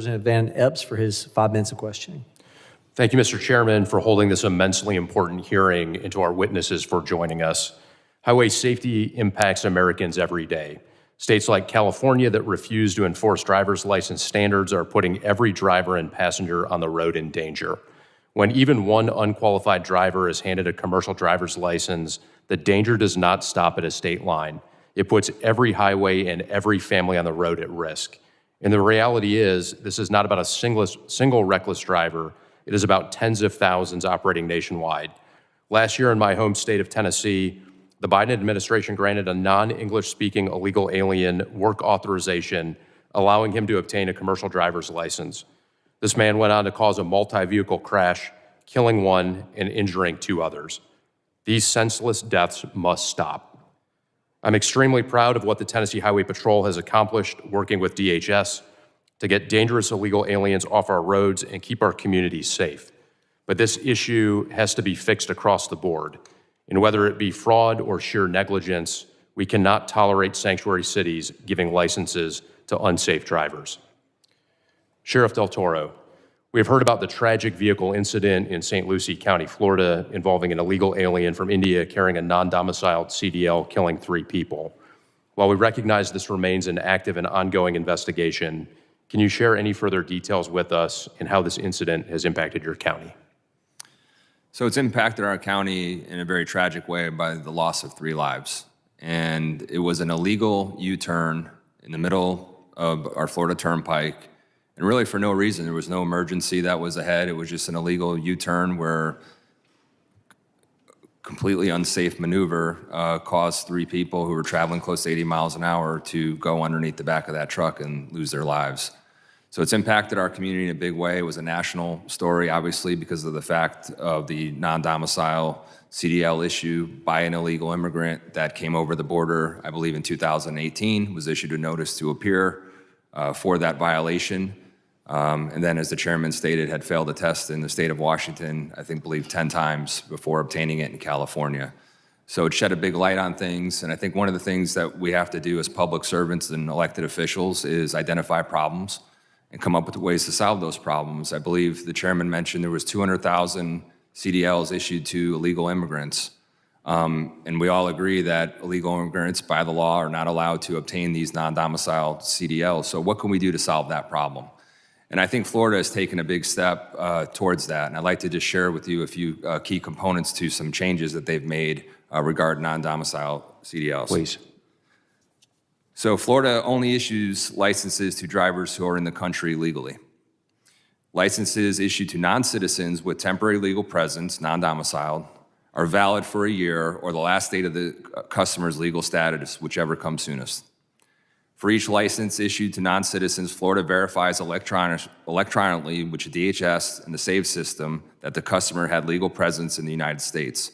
Representative Van Epps for his 5 minutes of questioning. Thank you, Mr. Chairman, for holding this immensely important hearing and to our witnesses for joining us. Highway safety impacts Americans every day. States like California that refuse to enforce driver's license standards are putting every driver and passenger on the road in danger. When even one unqualified driver is handed a commercial driver's license, the danger does not stop at a state line. It puts every highway and every family on the road at risk. And the reality is, this is not about a single reckless driver. It is about tens of thousands operating nationwide. Last year in my home state of Tennessee, the Biden administration granted a non-English speaking illegal alien work authorization, allowing him to obtain a commercial driver's license. This man went on to cause a multi-vehicle crash, killing one and injuring 2 others. These senseless deaths must stop. I'm extremely proud of what the Tennessee Highway Patrol has accomplished working with DHS to get dangerous illegal aliens off our roads and keep our communities safe. But this issue has to be fixed across the board. And whether it be fraud or sheer negligence, we cannot tolerate sanctuary cities giving licenses to unsafe drivers. Sheriff Del Toro, we have heard about the tragic vehicle incident in St. Lucie County, Florida, involving an illegal alien from India carrying a non-domiciled CDL, killing 3 people. While we recognize this remains an active and ongoing investigation, can you share any further details with us and how this incident has impacted your county? So it's impacted our county in a very tragic way by the loss of 3 lives. And it was an illegal U-turn in the middle of our Florida Turnpike. And really for no reason. There was no emergency that was ahead. It was just an illegal U-turn where completely unsafe maneuver caused 3 people who were traveling close to 80 miles an hour to go underneath the back of that truck and lose their lives. So it's impacted our community in a big way. It was a national story, obviously, because of the fact of the non-domicile CDL issue by an illegal immigrant that came over the border, I believe in 2018, was issued a notice to appear for that violation. And then, as the chairman stated, had failed a test in the state of Washington, I believe 10 times before obtaining it in California. So it shed a big light on things. And I think one of the things that we have to do as public servants and elected officials is identify problems and come up with ways to solve those problems. I believe the chairman mentioned there was 200,000 CDLs issued to illegal immigrants. And we all agree that illegal immigrants by the law are not allowed to obtain these non-domiciled CDLs. So what can we do to solve that problem? And I think Florida has taken a big step towards that. And I'd like to just share with you a few key components to some changes that they've made regarding non-domiciled CDLs. Please. So Florida only issues licenses to drivers who are in the country legally. Licenses issued to non-citizens with temporary legal presence, non-domiciled, are valid for a year or the last date of the customer's legal status, whichever comes soonest. For each license issued to non-citizens, Florida verifies electronically, which DHS and the SAVE system, that the customer had legal presence in the United States.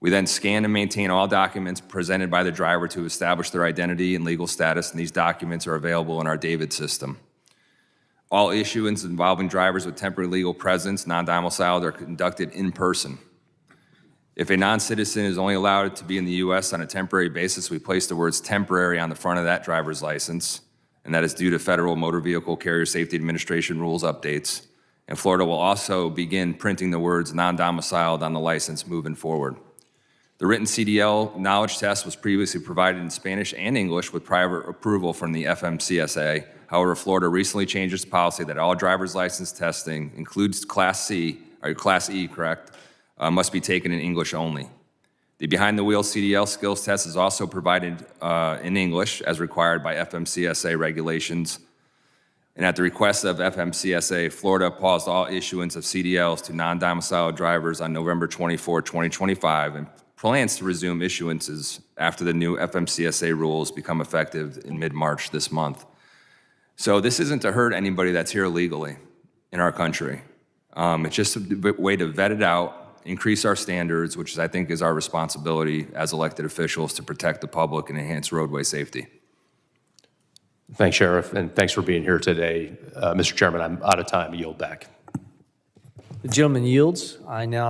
We then scan and maintain all documents presented by the driver to establish their identity and legal status, and these documents are available in our David system. All issuance involving drivers with temporary legal presence, non-domiciled, are conducted in person. If a non-citizen is only allowed to be in the U.S. on a temporary basis, we place the words temporary on the front of that driver's license, and that is due to federal Motor Vehicle Carrier Safety Administration rules updates. And Florida will also begin printing the words non-domiciled on the license moving forward. The written CDL knowledge test was previously provided in Spanish and English with prior approval from the FMCSA. However, Florida recently changed its policy that all driver's license testing includes Class E, correct, must be taken in English only. The behind-the-wheel CDL skills test is also provided in English as required by FMCSA regulations. And at the request of FMCSA, Florida paused all issuance of CDLs to non-domiciled drivers on November 24, 2025, and plans to resume issuances after the new FMCSA rules become effective in mid-March this month. So this isn't to hurt anybody that's here legally in our country. It's just a way to vet it out, increase our standards, which I think is our responsibility as elected officials to protect the public and enhance roadway safety. Thanks, Sheriff, and thanks for being here today. Mr. Chairman, I'm out of time. I yield back. The gentleman yields. I now